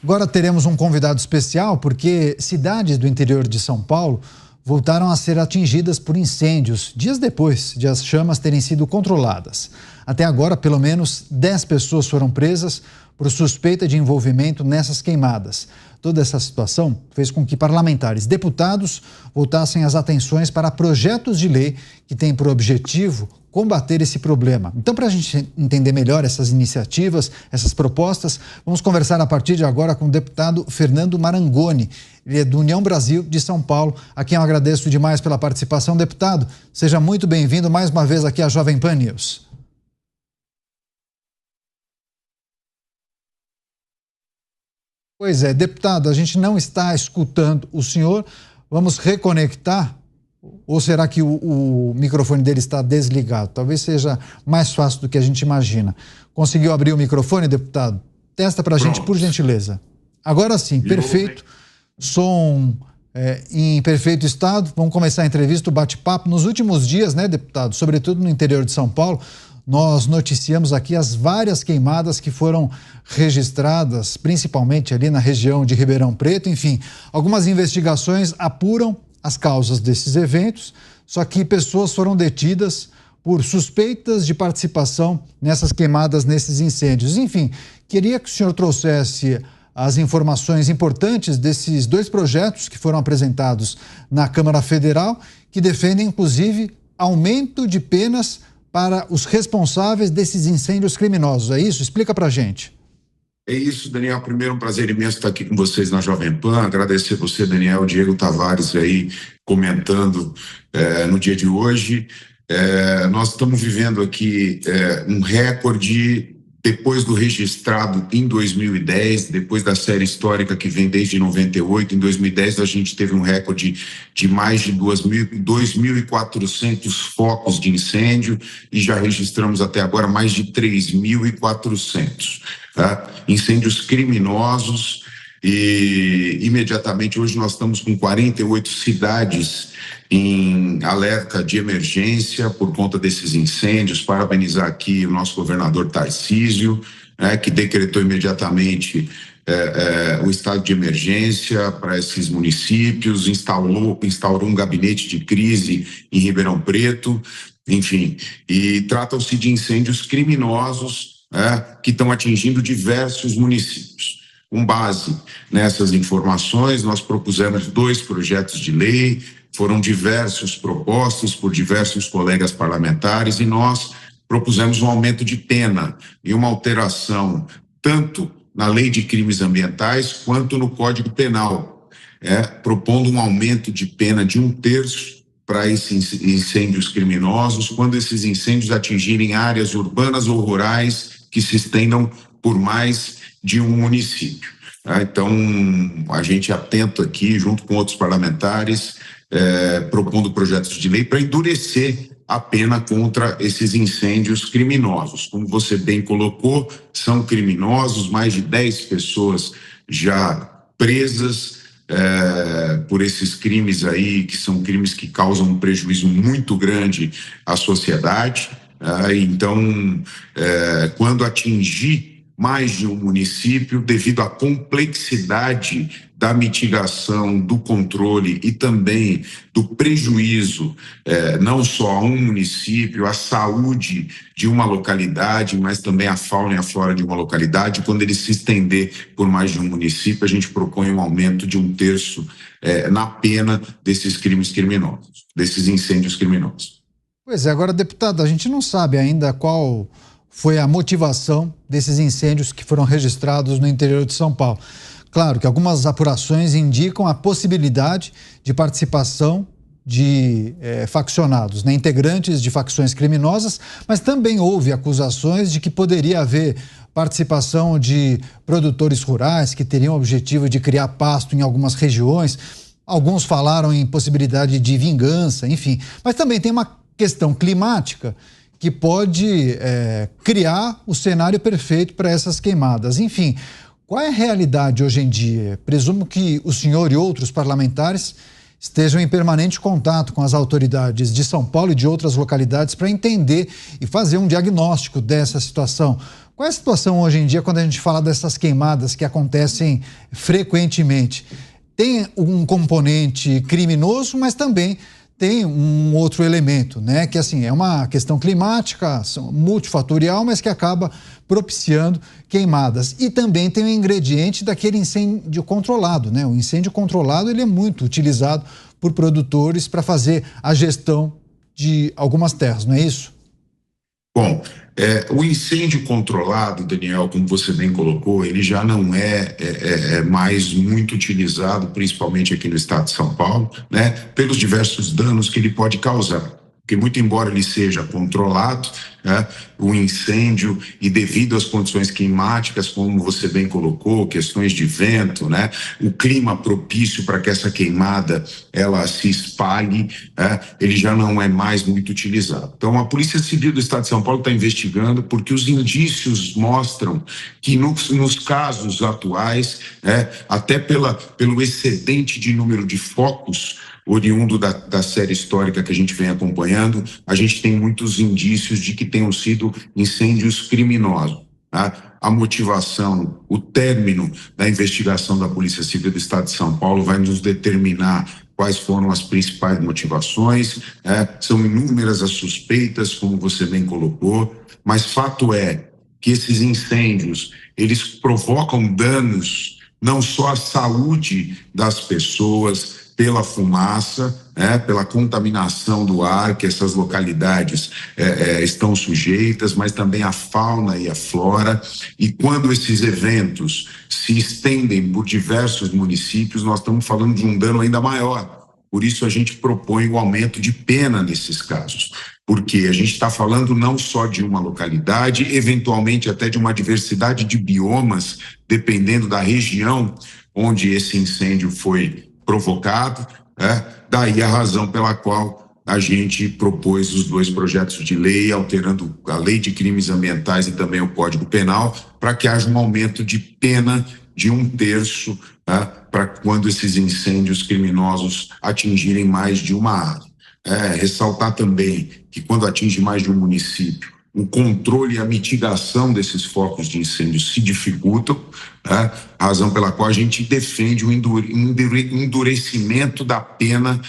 Agora teremos um convidado especial porque cidades do interior de São Paulo voltaram a ser atingidas por incêndios dias depois de as chamas terem sido controladas. Até agora, pelo menos 10 pessoas foram presas por suspeita de envolvimento nessas queimadas. Toda essa situação fez com que parlamentares, deputados, voltassem as atenções para projetos de lei que têm por objetivo combater esse problema. Então, para a gente entender melhor essas iniciativas, essas propostas, vamos conversar a partir de agora com o deputado Fernando Marangoni. Ele é do União Brasil de São Paulo, a quem eu agradeço demais pela participação. Deputado, seja muito bem-vindo mais uma vez aqui à Jovem Pan News. Pois é, deputado, a gente não está escutando o senhor. Vamos reconectar? Ou será que o microfone dele está desligado? Talvez seja mais fácil do que a gente imagina. Conseguiu abrir o microfone, deputado? Testa para a gente, por gentileza. Agora sim, perfeito. Som em perfeito estado. Vamos começar a entrevista, o bate-papo. Nos últimos dias, né, deputado, sobretudo no interior de São Paulo, nós noticiamos aqui as várias queimadas que foram registradas, principalmente ali na região de Ribeirão Preto. Enfim, algumas investigações apuram as causas desses eventos, só que pessoas foram detidas por suspeitas de participação nessas queimadas, nesses incêndios. Enfim, queria que o senhor trouxesse as informações importantes desses dois projetos que foram apresentados na Câmara Federal, que defendem, inclusive, aumento de penas para os responsáveis desses incêndios criminosos. É isso? Explica pra gente. É isso, Daniel. Primeiro, um prazer imenso estar aqui com vocês na Jovem Pan. Agradecer você, Daniel, Diego Tavares aí comentando no dia de hoje. Nós estamos vivendo aqui um recorde depois do registrado em 2010, depois da série histórica que vem desde 98. Em 2010 a gente teve um recorde de mais de 2.400 focos de incêndio e já registramos até agora mais de 3.400. Tá? Incêndios criminosos e imediatamente hoje nós estamos com 48 cidades em alerta de emergência por conta desses incêndios. Parabenizar aqui o nosso governador Tarcísio, que decretou imediatamente o estado de emergência para esses municípios, instaurou um gabinete de crise em Ribeirão Preto, enfim, e tratam-se de incêndios criminosos que estão atingindo diversos municípios. Com base nessas informações, nós propusemos 2 projetos de lei, foram diversos propostos por diversos colegas parlamentares e nós propusemos um aumento de pena e uma alteração tanto na lei de crimes ambientais quanto no Código Penal, propondo um aumento de pena de 1/3 para esses incêndios criminosos, quando esses incêndios atingirem áreas urbanas ou rurais que se estendam por mais de um município. Então, a gente atento aqui, junto com outros parlamentares, propondo projetos de lei para endurecer a pena contra esses incêndios criminosos. Como você bem colocou, são criminosos, mais de 10 pessoas já presas por esses crimes aí, que são crimes que causam um prejuízo muito grande à sociedade. Então, quando atingir mais de um município, devido à complexidade da mitigação, do controle e também do prejuízo, não só a um município, à saúde de uma localidade, mas também à fauna e à flora de uma localidade. Quando ele se estender por mais de um município, a gente propõe um aumento de 1/3 na pena desses crimes criminosos, desses incêndios criminosos. Pois é, agora, deputado, a gente não sabe ainda qual foi a motivação desses incêndios que foram registrados no interior de São Paulo. Claro que algumas apurações indicam a possibilidade de participação de faccionados, né, integrantes de facções criminosas, mas também houve acusações de que poderia haver participação de produtores rurais que teriam o objetivo de criar pasto em algumas regiões. Alguns falaram em possibilidade de vingança, enfim. Mas também tem uma questão climática que pode criar o cenário perfeito para essas queimadas. Enfim, qual é a realidade hoje em dia? Presumo que o senhor e outros parlamentares estejam em permanente contato com as autoridades de São Paulo e de outras localidades para entender e fazer um diagnóstico dessa situação. Qual é a situação hoje em dia quando a gente fala dessas queimadas que acontecem frequentemente? Tem um componente criminoso, mas também tem um outro elemento, né? Que assim, é uma questão climática, multifatorial, mas que acaba propiciando queimadas. E também tem o ingrediente daquele incêndio controlado, né? O incêndio controlado, ele é muito utilizado por produtores para fazer a gestão de algumas terras, não é isso? Bom, o incêndio controlado, Daniel, como você bem colocou, ele já não é mais muito utilizado, principalmente aqui no estado de São Paulo, né, pelos diversos danos que ele pode causar. Porque muito embora ele seja controlado, né, o incêndio, e devido às condições climáticas, como você bem colocou, questões de vento, né, o clima propício para que essa queimada ela se espalhe, né, ele já não é mais muito utilizado. Então, a Polícia Civil do Estado de São Paulo está investigando porque os indícios mostram que nos casos atuais, né, até pelo excedente de número de focos oriundo da série histórica que a gente vem acompanhando, a gente tem muitos indícios de que tenham sido incêndios criminosos. Tá? A motivação, o término da investigação da Polícia Civil do Estado de São Paulo vai nos determinar quais foram as principais motivações, são inúmeras as suspeitas, como você bem colocou, mas fato é que esses incêndios, eles provocam danos não só à saúde das pessoas, pela fumaça, pela contaminação do ar que essas localidades estão sujeitas, mas também a fauna e a flora. E quando esses eventos se estendem por diversos municípios, nós estamos falando de um dano ainda maior. Por isso a gente propõe o aumento de pena nesses casos, porque a gente está falando não só de uma localidade, eventualmente até de uma diversidade de biomas, dependendo da região onde esse incêndio foi provocado, daí a razão pela qual a gente propôs os dois projetos de lei, alterando a Lei de Crimes Ambientais e também o Código Penal, para que haja um aumento de pena de 1/3, para quando esses incêndios criminosos atingirem mais de uma área. Ressaltar também que quando atinge mais de um município, o controle e a mitigação desses focos de incêndio se dificultam, razão pela qual a gente defende o endurecimento da pena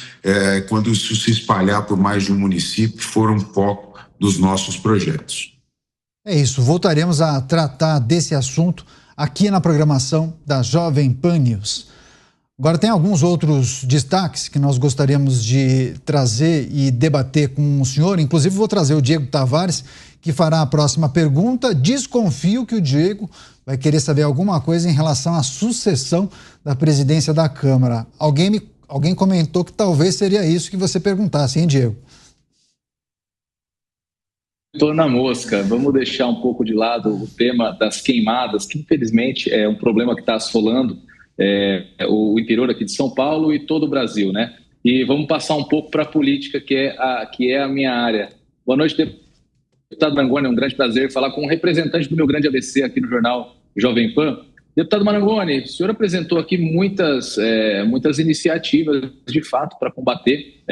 quando isso se espalhar por mais de um município, que for um foco dos nossos projetos. É isso, voltaremos a tratar desse assunto aqui na programação da Jovem Pan News. Agora tem alguns outros destaques que nós gostaríamos de trazer e debater com o senhor, inclusive vou trazer o Diego Tavares, que fará a próxima pergunta. Desconfio que o Diego vai querer saber alguma coisa em relação à sucessão da presidência da Câmara. Alguém comentou que talvez seria isso que você perguntasse, hein, Diego? Estou na mosca. Vamos deixar um pouco de lado o tema das queimadas, que infelizmente é um problema que está assolando o interior aqui de São Paulo e todo o Brasil, né? E vamos passar um pouco para a política, que é a minha área. Boa noite, deputado Marangoni. É um grande prazer falar com um representante do meu grande ABC aqui no jornal Jovem Pan. Deputado Marangoni, o senhor apresentou aqui muitas iniciativas, de fato, para combater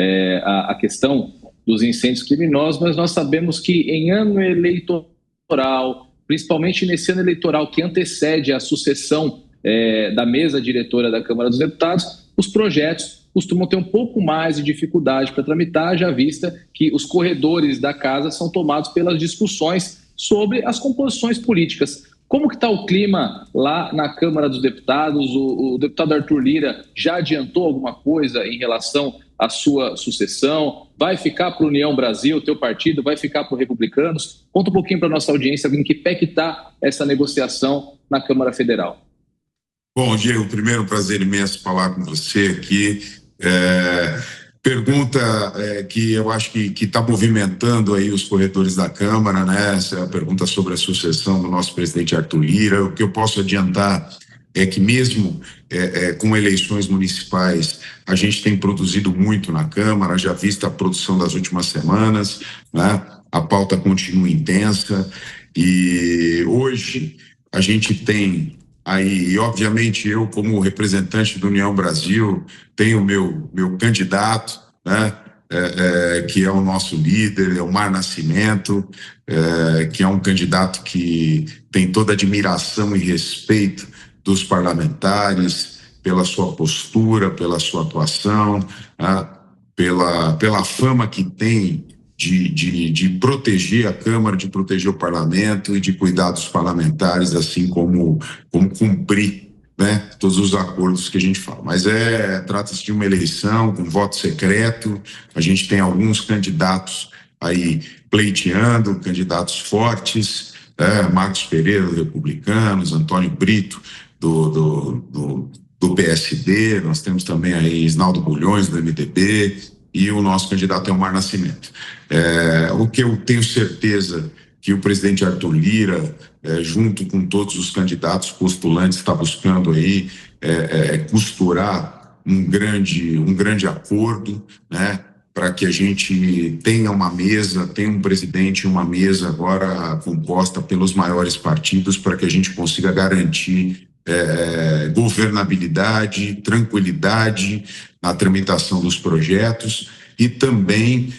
a questão dos incêndios criminosos, mas nós sabemos que em ano eleitoral, principalmente nesse ano eleitoral que antecede a sucessão da mesa diretora da Câmara dos Deputados, os projetos costumam ter um pouco mais de dificuldade para tramitar, já vista que os corredores da casa são tomados pelas discussões sobre as composições políticas. Como que está o clima lá na Câmara dos Deputados? O deputado Arthur Lira já adiantou alguma coisa em relação à sua sucessão? Vai ficar para a União Brasil, teu partido? Vai ficar para os Republicanos? Conta um pouquinho para a nossa audiência em que pé que está essa negociação na Câmara Federal. Bom, Diego, primeiro, prazer imenso falar com você aqui. Pergunta que eu acho que está movimentando aí os corredores da Câmara, né? Essa é a pergunta sobre a sucessão do nosso presidente Arthur Lira. O que eu posso adiantar é que mesmo com eleições municipais, a gente tem produzido muito na Câmara, já vista a produção das últimas semanas, né? A pauta continua intensa e hoje a gente tem aí, e obviamente eu como representante do União Brasil tenho meu candidato, né, que é o nosso líder, Elmar Nascimento, que é um candidato que tem toda a admiração e respeito dos parlamentares, pela sua postura, pela sua atuação, pela fama que tem de proteger a Câmara, de proteger o Parlamento e de cuidar dos parlamentares, assim como cumprir, né, todos os acordos que a gente fala. Mas trata-se de uma eleição com voto secreto. A gente tem alguns candidatos aí pleiteando, candidatos fortes, Marcos Pereira, do Republicanos, Antônio Brito, do PSD, nós temos também aí Isnaldo Bulhões, do MDB, e o nosso candidato é o Elmar Nascimento. O que eu tenho certeza que o presidente Arthur Lira, junto com todos os candidatos postulantes, está buscando aí costurar um grande acordo, né, para que a gente tenha um presidente e uma mesa agora composta pelos maiores partidos, para que a gente consiga garantir governabilidade, tranquilidade na tramitação dos projetos e também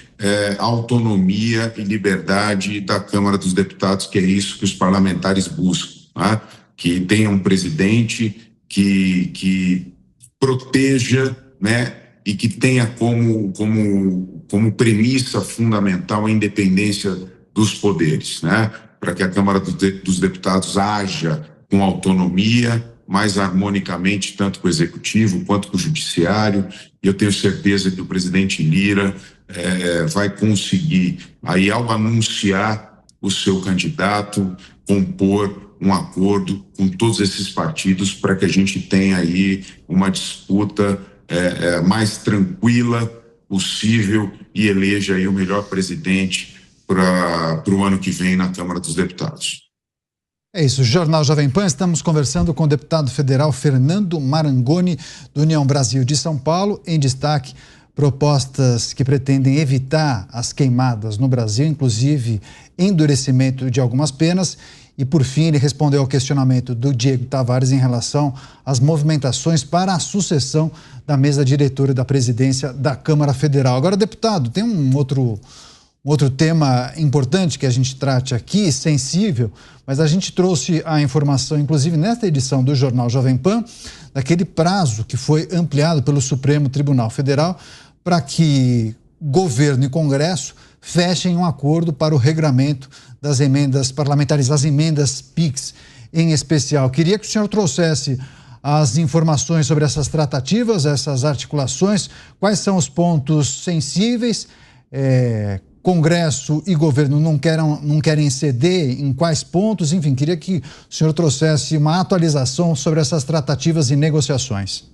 autonomia e liberdade da Câmara dos Deputados, que é isso que os parlamentares buscam, né? Que tenha um presidente que proteja, né, e que tenha como premissa fundamental a independência dos poderes, né? Para que a Câmara dos Deputados haja com autonomia, mais harmonicamente, tanto com o Executivo quanto com o Judiciário. E eu tenho certeza que o presidente Lira vai conseguir, aí, ao anunciar o seu candidato, compor um acordo com todos esses partidos para que a gente tenha aí uma disputa mais tranquila possível e eleja aí o melhor presidente para o ano que vem na Câmara dos Deputados. É isso, Jornal Jovem Pan, estamos conversando com o deputado federal Fernando Marangoni, do União Brasil de São Paulo. Em destaque, propostas que pretendem evitar as queimadas no Brasil, inclusive endurecimento de algumas penas. E, por fim, ele respondeu ao questionamento do Diego Tavares em relação às movimentações para a sucessão da mesa diretora da presidência da Câmara Federal. Agora, deputado, tem um outro tema importante que a gente trate aqui, sensível, mas a gente trouxe a informação, inclusive nesta edição do Jornal Jovem Pan, daquele prazo que foi ampliado pelo Supremo Tribunal Federal para que governo e Congresso fechem um acordo para o regramento das emendas parlamentares, as emendas PIX em especial. Queria que o senhor trouxesse as informações sobre essas tratativas, essas articulações, quais são os pontos sensíveis, Congresso e governo não querem ceder em quais pontos, enfim, queria que o senhor trouxesse uma atualização sobre essas tratativas e negociações.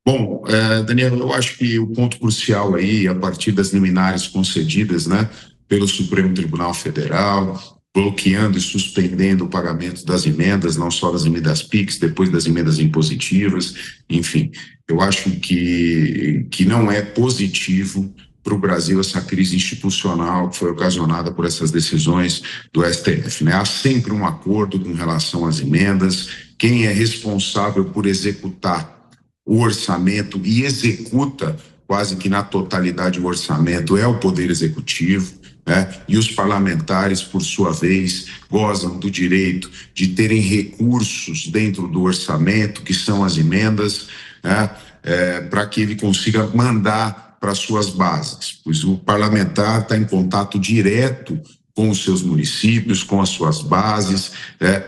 Bom, Daniel, eu acho que o ponto crucial aí, a partir das liminares concedidas, né, pelo Supremo Tribunal Federal, bloqueando e suspendendo o pagamento das emendas, não só das emendas PIX, depois das emendas impositivas, enfim, eu acho que não é positivo para o Brasil essa crise institucional que foi ocasionada por essas decisões do STF, né? Há sempre um acordo com relação às emendas. Quem é responsável por executar o orçamento e executa quase que na totalidade o orçamento é o Poder Executivo, né? E os parlamentares, por sua vez, gozam do direito de terem recursos dentro do orçamento, que são as emendas, né? Para que ele consiga mandar para suas bases, pois o parlamentar está em contato direto com os seus municípios, com as suas bases,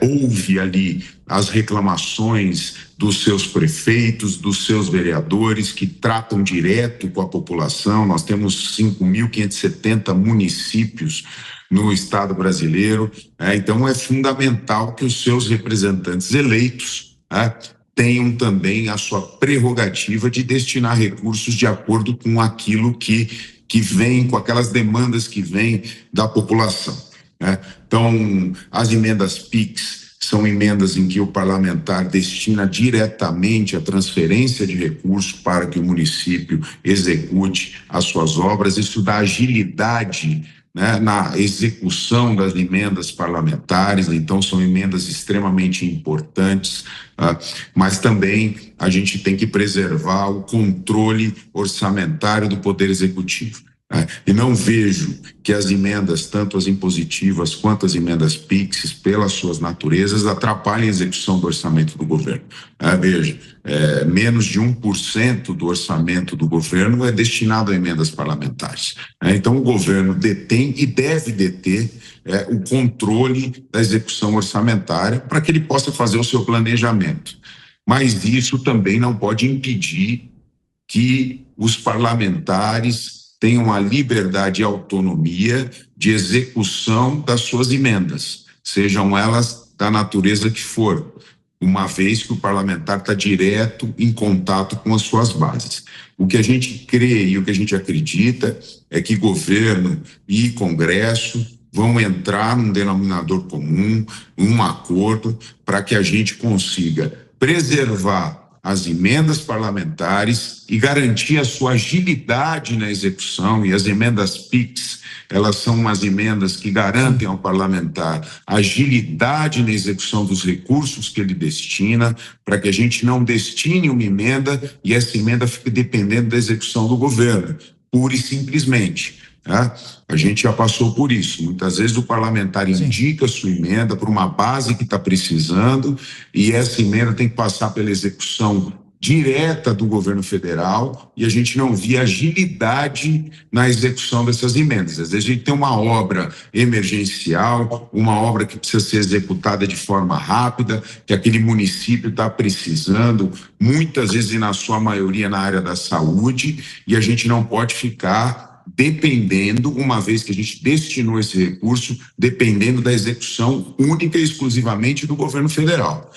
ouve ali as reclamações dos seus prefeitos, dos seus vereadores, que tratam direto com a população. Nós temos 5.570 municípios no estado brasileiro, então é fundamental que os seus representantes eleitos tenham também a sua prerrogativa de destinar recursos de acordo com aquilo que vem, com aquelas demandas que vêm da população, né? Então, as emendas PIX são emendas em que o parlamentar destina diretamente a transferência de recursos para que o município execute as suas obras. Isso dá agilidade né, na execução das emendas parlamentares, então são emendas extremamente importantes, mas também a gente tem que preservar o controle orçamentário do Poder Executivo. E não vejo que as emendas, tanto as impositivas quanto as emendas PIX, pelas suas naturezas, atrapalhem a execução do orçamento do governo. Veja, menos de 1% do orçamento do governo é destinado a emendas parlamentares. Então, o governo detém e deve deter o controle da execução orçamentária para que ele possa fazer o seu planejamento. Mas isso também não pode impedir que os parlamentares tenham a liberdade e autonomia de execução das suas emendas, sejam elas da natureza que for, uma vez que o parlamentar está direto em contato com as suas bases. O que a gente crê e o que a gente acredita é que governo e Congresso vão entrar num denominador comum, um acordo, para que a gente consiga preservar as emendas parlamentares e garantir a sua agilidade na execução. E as emendas PIX, elas são umas emendas que garantem ao parlamentar agilidade na execução dos recursos que ele destina, para que a gente não destine uma emenda e essa emenda fique dependendo da execução do governo, pura e simplesmente. A gente já passou por isso. Muitas vezes o parlamentar indica a sua emenda para uma base que está precisando e essa emenda tem que passar pela execução direta do governo federal e a gente não via agilidade na execução dessas emendas. Às vezes a gente tem uma obra emergencial, uma obra que precisa ser executada de forma rápida, que aquele município está precisando, muitas vezes e na sua maioria na área da saúde, e a gente não pode ficar dependendo, uma vez que a gente destinou esse recurso, dependendo da execução única e exclusivamente do governo federal.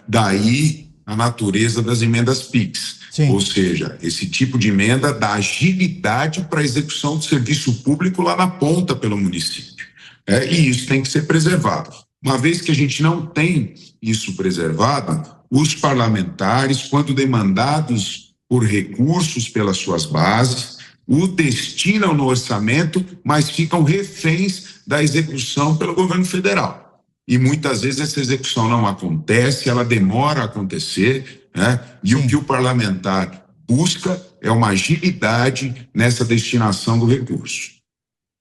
Daí a natureza das emendas PIX. Sim. Ou seja, esse tipo de emenda dá agilidade para a execução do serviço público lá na ponta pelo município. E isso tem que ser preservado. Uma vez que a gente não tem isso preservado, os parlamentares, quando demandados por recursos pelas suas bases, o destinam no orçamento, mas ficam reféns da execução pelo governo federal. E muitas vezes essa execução não acontece, ela demora a acontecer, e o que o parlamentar busca é uma agilidade nessa destinação do recurso.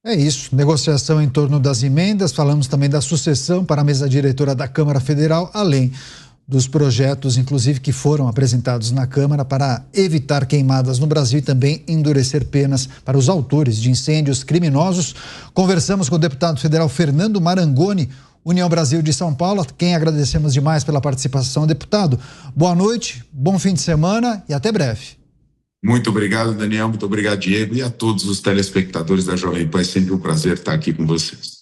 É isso, negociação em torno das emendas, falamos também da sucessão para a mesa diretora da Câmara Federal, além dos projetos, inclusive, que foram apresentados na Câmara para evitar queimadas no Brasil e também endurecer penas para os autores de incêndios criminosos. Conversamos com o deputado federal Fernando Marangoni, União Brasil de São Paulo, quem agradecemos demais pela participação. Deputado, boa noite, bom fim de semana e até breve. Muito obrigado, Daniel, muito obrigado, Diego, e a todos os telespectadores da Jovem Pan. É sempre um prazer estar aqui com vocês.